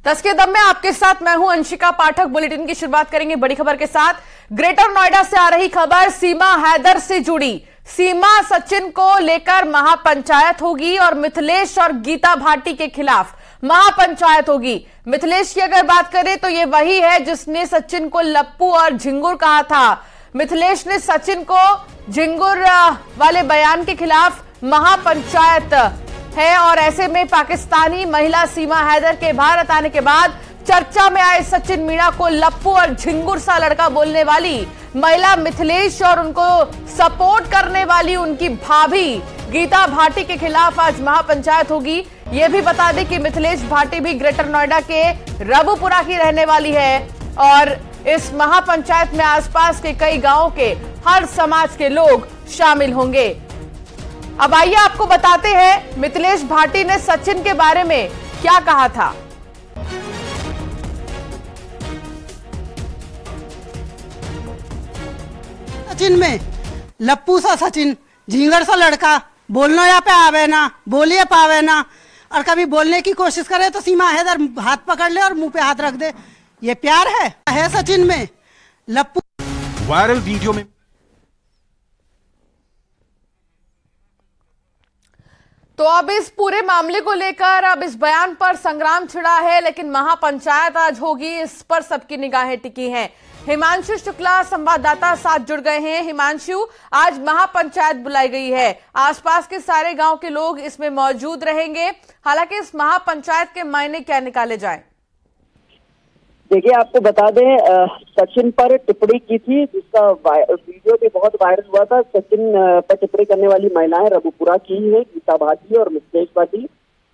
10 के दम में आपके साथ मैं हूं अंशिका पाठक। बुलेटिन की शुरुआत करेंगे बड़ी खबर के साथ। ग्रेटर नोएडा से आ रही खबर सीमा हैदर से जुड़ी। सीमा सचिन को लेकर महापंचायत होगी और मिथिलेश और गीता भाटी के खिलाफ महापंचायत होगी। मिथिलेश की अगर बात करें तो ये वही है जिसने सचिन को लप्पू और झिंगुर कहा था। मिथिलेश ने सचिन को झिंगुर वाले बयान के खिलाफ महापंचायत है और ऐसे में पाकिस्तानी महिला सीमा हैदर के भारत आने के बाद चर्चा में आए सचिन मीणा को लप्पू और झिंगुर सा लड़का बोलने वाली महिला मिथिलेश और उनको सपोर्ट करने वाली उनकी भाभी गीता भाटी के खिलाफ आज महापंचायत होगी। यह भी बता दें कि मिथिलेश भाटी भी ग्रेटर नोएडा के रबुपुरा की रहने वाली है और इस महापंचायत में आसपास के कई गांवों के हर समाज के लोग शामिल होंगे। अब आइए आपको बताते हैं मिथिलेश भाटी ने सचिन के बारे में क्या कहा था। सचिन में लप्पू सा सचिन, झिंगर सा लड़का, बोलना या पे आवे ना, बोलिए पावे ना, और कभी बोलने की कोशिश करे तो सीमा हैदर हाथ पकड़ ले और मुंह पे हाथ रख दे। ये प्यार है सचिन में लप्पू। वायरल वीडियो में तो अब इस पूरे मामले को लेकर अब इस बयान पर संग्राम छिड़ा है, लेकिन महापंचायत आज होगी, इस पर सबकी निगाहें टिकी हैं। हिमांशु शुक्ला संवाददाता साथ जुड़ गए हैं। हिमांशु, आज महापंचायत बुलाई गई है, आसपास के सारे गांव के लोग इसमें मौजूद रहेंगे। हालांकि इस महापंचायत के मायने क्या निकाले जाएं? देखिए, आपको बता दें सचिन पर टिप्पणी की थी जिसका वीडियो भी बहुत वायरल हुआ था। सचिन पर टिप्पणी करने वाली महिलाएं रबुपुरा की है, गीता भाटी और मिथिलेश भाटी,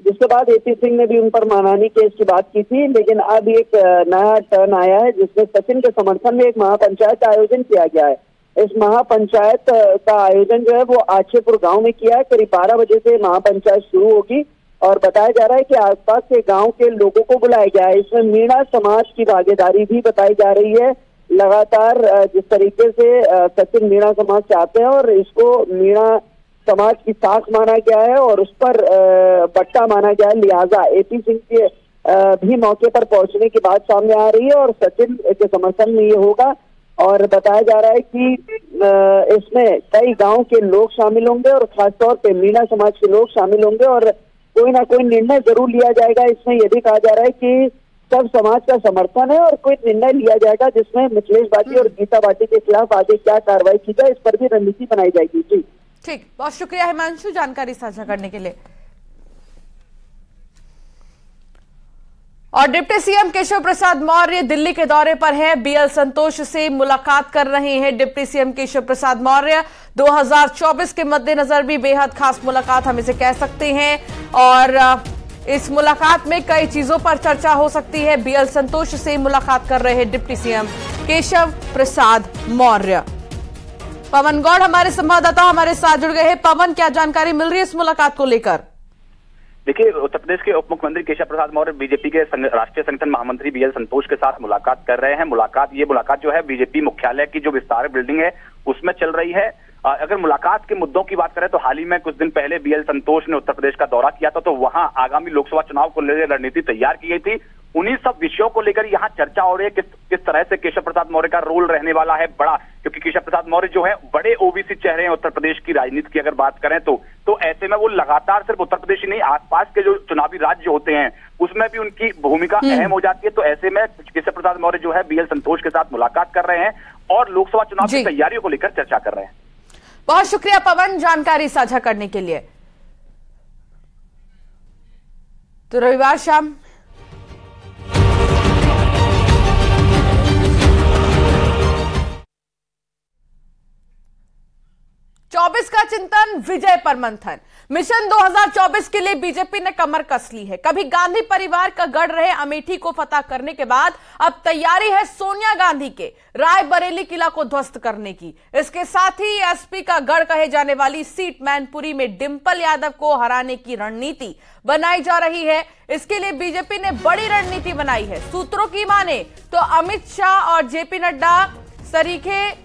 जिसके बाद एपी सिंह ने भी उन पर मानहानि केस की बात की थी। लेकिन अब एक नया टर्न आया है जिसमें सचिन के समर्थन में एक महापंचायत का आयोजन किया गया है। इस महापंचायत का आयोजन जो है वो आछेपुर गाँव में किया है। करीब 12 बजे से महापंचायत शुरू होगी और बताया जा रहा है कि आसपास के गांव के लोगों को बुलाया गया है। इसमें मीणा समाज की भागीदारी भी बताई जा रही है। लगातार जिस तरीके से सचिन मीणा समाज चाहते हैं और इसको मीणा समाज की साख माना गया है और उस पर बट्टा माना गया है, लिहाजा एपी सिंह के भी मौके पर पहुंचने की बात सामने आ रही है और सचिन के समर्थन में ये होगा। और बताया जा रहा है कि इसमें कई गाँव के लोग शामिल होंगे और खासतौर पर मीणा समाज के लोग शामिल होंगे और कोई ना कोई निर्णय जरूर लिया जाएगा। इसमें यह भी कहा जा रहा है कि सब समाज का समर्थन है और कोई निर्णय लिया जाएगा जिसमें मिथिलेश भाटी और गीता भाटी के खिलाफ आगे क्या कार्रवाई की जाए, इस पर भी रणनीति बनाई जाएगी। जी ठीक, बहुत शुक्रिया हिमांशु जानकारी साझा करने के लिए। और डिप्टी सीएम केशव प्रसाद मौर्य दिल्ली के दौरे पर हैं, बीएल संतोष से मुलाकात कर रहे हैं। डिप्टी सीएम केशव प्रसाद मौर्य 2024 के मद्देनजर भी बेहद खास मुलाकात हम इसे कह सकते हैं और इस मुलाकात में कई चीजों पर चर्चा हो सकती है। बीएल संतोष से मुलाकात कर रहे हैं डिप्टी सीएम केशव प्रसाद मौर्य। पवन गौड़ हमारे संवाददाता हमारे साथ जुड़ गए हैं। पवन, क्या जानकारी मिल रही है इस मुलाकात को लेकर? देखिए, उत्तर प्रदेश के उप मुख्यमंत्री केशव प्रसाद मौर्य बीजेपी के राष्ट्रीय संगठन महामंत्री बीएल संतोष के साथ मुलाकात कर रहे हैं। ये मुलाकात जो है बीजेपी मुख्यालय की जो विस्तार बिल्डिंग है उसमें चल रही है। अगर मुलाकात के मुद्दों की बात करें तो हाल ही में कुछ दिन पहले बीएल संतोष ने उत्तर प्रदेश का दौरा किया था, तो वहां आगामी लोकसभा चुनाव को लेकर रणनीति तैयार की गई थी। उन्हीं सब विषयों को लेकर यहाँ चर्चा हो रही है किस तरह से केशव प्रसाद मौर्य का रोल रहने वाला है बड़ा, क्योंकि केशव प्रसाद मौर्य जो है बड़े ओबीसी चेहरे हैं उत्तर प्रदेश की राजनीति की अगर बात करें तो ऐसे में वो लगातार सिर्फ उत्तर प्रदेश ही नहीं आसपास के जो चुनावी राज्य होते हैं उसमें भी उनकी भूमिका अहम हो जाती है। तो ऐसे में केशव प्रसाद मौर्य जो है बीएल संतोष के साथ मुलाकात कर रहे हैं और लोकसभा चुनाव की तैयारियों को लेकर चर्चा कर रहे हैं। बहुत शुक्रिया पवन जानकारी साझा करने के लिए। तो रविवार शाम चौबीस का चिंतन, विजय पर मंथन। मिशन 2024 के लिए बीजेपी ने कमर कस ली है। कभी गांधी परिवार का गढ़ रहे अमेठी को फतह करने के बाद अब तैयारी है सोनिया गांधी के रायबरेली किला को ध्वस्त करने की। इसके साथ ही एसपी का गढ़ कहे जाने वाली सीट मैनपुरी में डिंपल यादव को हराने की रणनीति बनाई जा रही है। इसके लिए बीजेपी ने बड़ी रणनीति बनाई है। सूत्रों की माने तो अमित शाह और जेपी नड्डा सरीखे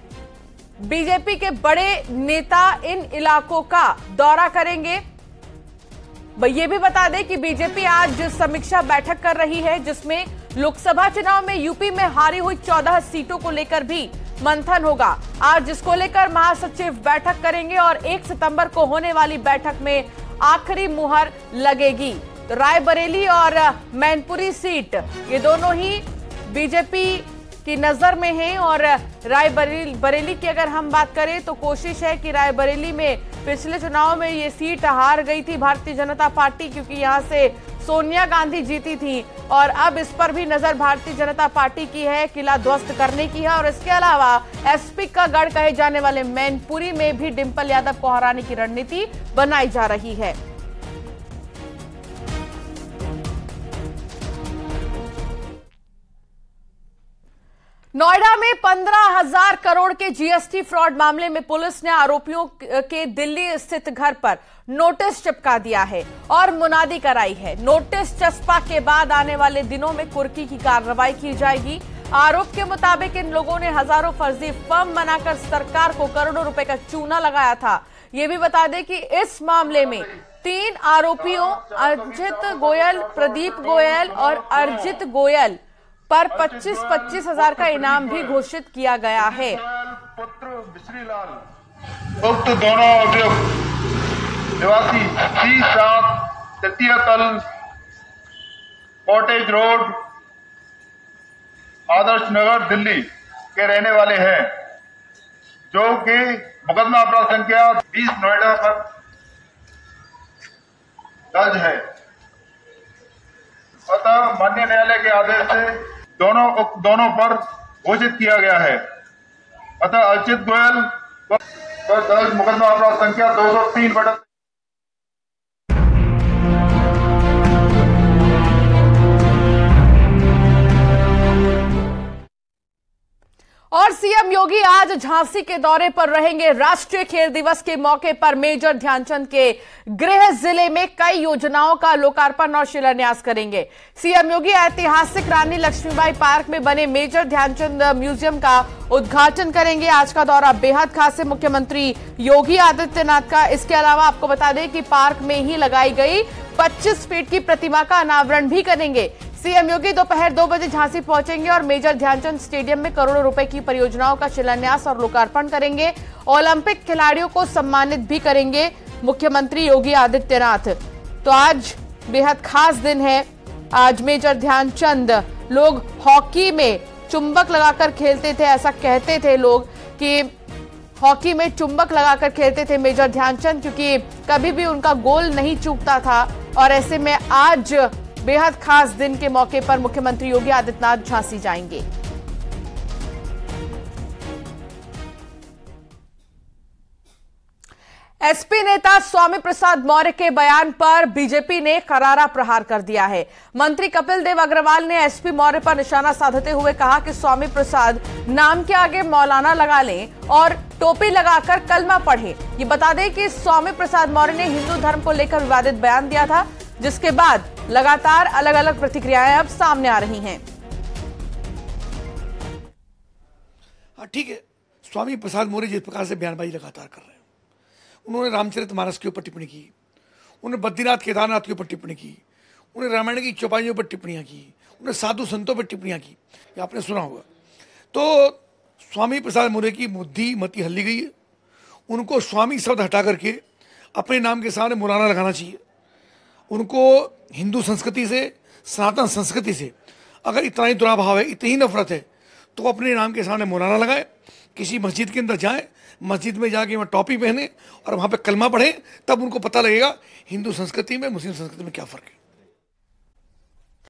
बीजेपी के बड़े नेता इन इलाकों का दौरा करेंगे। ये भी बता दें कि बीजेपी आज समीक्षा बैठक कर रही है, जिसमें लोकसभा चुनाव में यूपी में हारी हुई 14 सीटों को लेकर भी मंथन होगा। आज इसको लेकर महासचिव बैठक करेंगे और 1 सितंबर को होने वाली बैठक में आखिरी मुहर लगेगी। तो रायबरेली और मैनपुरी सीट ये दोनों ही बीजेपी की नजर में हैं और रायबरेली की अगर हम बात करें तो कोशिश है कि रायबरेली में पिछले चुनाव में ये सीट हार गई थी भारतीय जनता पार्टी, क्योंकि यहां से सोनिया गांधी जीती थी और अब इस पर भी नजर भारतीय जनता पार्टी की है, किला ध्वस्त करने की है। और इसके अलावा एसपी का गढ़ कहे जाने वाले मैनपुरी में भी डिंपल यादव को हराने की रणनीति बनाई जा रही है। नोएडा में 15,000 करोड़ के जीएसटी फ्रॉड मामले में पुलिस ने आरोपियों के दिल्ली स्थित घर पर नोटिस चिपका दिया है और मुनादी कराई है। नोटिस चस्पा के बाद आने वाले दिनों में कुर्की की कार्रवाई की जाएगी। आरोप के मुताबिक इन लोगों ने हजारों फर्जी फर्म बनाकर सरकार को करोड़ों रुपए का चूना लगाया था। ये भी बता दें कि इस मामले में 3 आरोपियों अजित गोयल, प्रदीप गोयल और अर्जित गोयल पर 25-25 हजार का इनाम भी घोषित किया गया है। पुत्र बिश्रीलाल उक्त दोनों अभियुक्त निवासी 30-7 तृतीय तल कॉटेज रोड आदर्श नगर दिल्ली के रहने वाले हैं, जो कि मुकदमा अपराध संख्या 20 नोएडा पर दर्ज है। अतः माननीय न्यायालय के आदेश से दोनों पर घोषित किया गया है। अतः अर्जित गोयल पर दर्ज मुकदमा अपराध संख्या 203/। और सीएम योगी आज झांसी के दौरे पर रहेंगे। राष्ट्रीय खेल दिवस के मौके पर मेजर ध्यानचंद के गृह जिले में कई योजनाओं का लोकार्पण और शिलान्यास करेंगे। सीएम योगी ऐतिहासिक रानी लक्ष्मीबाई पार्क में बने मेजर ध्यानचंद म्यूजियम का उद्घाटन करेंगे। आज का दौरा बेहद खास है मुख्यमंत्री योगी आदित्यनाथ का। इसके अलावा आपको बता दें कि पार्क में ही लगाई गई 25 फीट की प्रतिमा का अनावरण भी करेंगे। सीएम योगी दोपहर 2 बजे झांसी पहुंचेंगे और मेजर ध्यानचंद स्टेडियम में करोड़ों रुपए की परियोजनाओं का शिलान्यास और लोकार्पण करेंगे। ओलंपिक खिलाड़ियों को सम्मानित भी करेंगे मुख्यमंत्री योगी आदित्यनाथ। तो आज बेहद खास दिन है। आज मेजर ध्यानचंद, लोग हॉकी में चुंबक लगाकर खेलते थे, ऐसा कहते थे लोग कि हॉकी में चुंबक लगाकर खेलते थे मेजर ध्यानचंद, क्योंकि कभी भी उनका गोल नहीं चूकता था। और ऐसे में आज बेहद खास दिन के मौके पर मुख्यमंत्री योगी आदित्यनाथ झांसी जाएंगे। एसपी नेता स्वामी प्रसाद मौर्य के बयान पर बीजेपी ने करारा प्रहार कर दिया है। मंत्री कपिल देव अग्रवाल ने एसपी मौर्य पर निशाना साधते हुए कहा कि स्वामी प्रसाद नाम के आगे मौलाना लगा लें और टोपी लगाकर कलमा पढ़ें। ये बता दें कि स्वामी प्रसाद मौर्य ने हिंदू धर्म को लेकर विवादित बयान दिया था, जिसके बाद लगातार अलग अलग प्रतिक्रियाएं अब सामने आ रही हैं। ठीक है, स्वामी प्रसाद मौर्य जिस प्रकार से बयानबाजी लगातार कर रहे हैं, उन्होंने रामचरितमानस के ऊपर टिप्पणी की, उन्होंने बद्रीनाथ केदारनाथ के ऊपर टिप्पणी की, उन्होंने रामायण की चौपाइयों पर टिप्पणियां की, उन्होंने साधु संतों पर टिप्पणियां की, ये आपने सुना होगा। तो स्वामी प्रसाद मौर्य की बुद्धि मति हल्ली गई है। उनको स्वामी शब्द हटा करके अपने नाम के सामने मौलाना लगाना चाहिए। उनको हिंदू संस्कृति से, सनातन संस्कृति से अगर इतना ही दुराभाव है, इतनी ही नफरत है, तो अपने नाम के सामने मौलाना लगाए, किसी मस्जिद के अंदर जाए, मस्जिद में जाके वहाँ टोपी पहने और वहाँ पे कलमा पढ़े, तब उनको पता लगेगा हिंदू संस्कृति में मुस्लिम संस्कृति में क्या फ़र्क है।